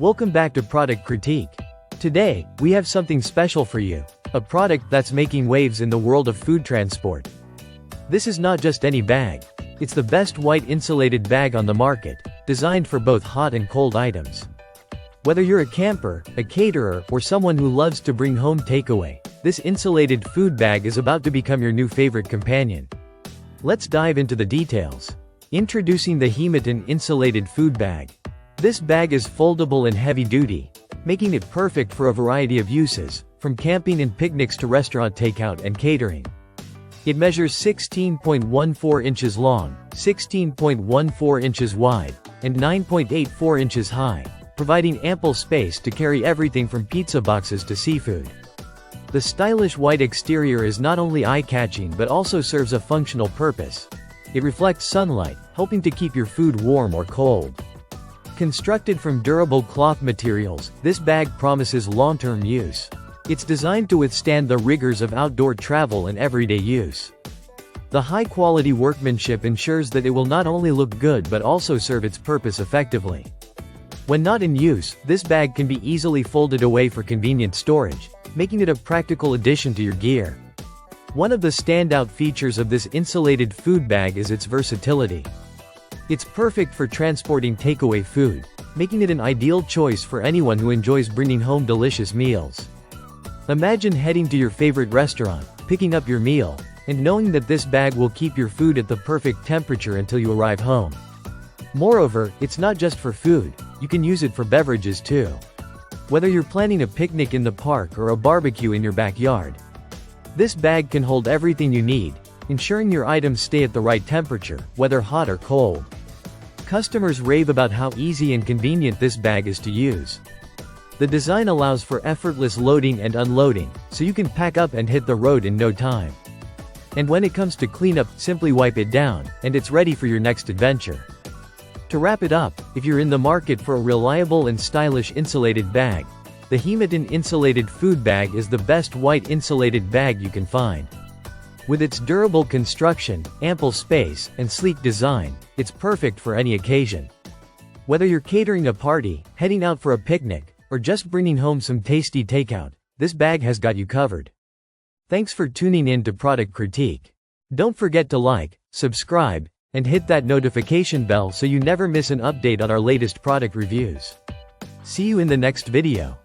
Welcome back to Product Critique. Today, we have something special for you. A product that's making waves in the world of food transport. This is not just any bag. It's the best white insulated bag on the market, designed for both hot and cold items. Whether you're a camper, a caterer, or someone who loves to bring home takeaway, this insulated food bag is about to become your new favorite companion. Let's dive into the details. Introducing the Hemoton Insulated Food Bag. This bag is foldable and heavy-duty, making it perfect for a variety of uses, from camping and picnics to restaurant takeout and catering. It measures 16.14 inches long, 16.14 inches wide, and 9.84 inches high, providing ample space to carry everything from pizza boxes to seafood. The stylish white exterior is not only eye-catching but also serves a functional purpose. It reflects sunlight, helping to keep your food warm or cold. Constructed from durable cloth materials, this bag promises long-term use. It's designed to withstand the rigors of outdoor travel and everyday use. The high-quality workmanship ensures that it will not only look good but also serve its purpose effectively. When not in use, this bag can be easily folded away for convenient storage, making it a practical addition to your gear. One of the standout features of this insulated food bag is its versatility. It's perfect for transporting takeaway food, making it an ideal choice for anyone who enjoys bringing home delicious meals. Imagine heading to your favorite restaurant, picking up your meal, and knowing that this bag will keep your food at the perfect temperature until you arrive home. Moreover, it's not just for food, you can use it for beverages too. Whether you're planning a picnic in the park or a barbecue in your backyard, this bag can hold everything you need, ensuring your items stay at the right temperature, whether hot or cold. Customers rave about how easy and convenient this bag is to use. The design allows for effortless loading and unloading, so you can pack up and hit the road in no time. And when it comes to cleanup, simply wipe it down, and it's ready for your next adventure. To wrap it up, if you're in the market for a reliable and stylish insulated bag, the Hemoton Insulated Food Bag is the best white insulated bag you can find. With its durable construction, ample space, and sleek design, it's perfect for any occasion. Whether you're catering a party, heading out for a picnic, or just bringing home some tasty takeout, this bag has got you covered. Thanks for tuning in to Product Critique. Don't forget to like, subscribe, and hit that notification bell so you never miss an update on our latest product reviews. See you in the next video.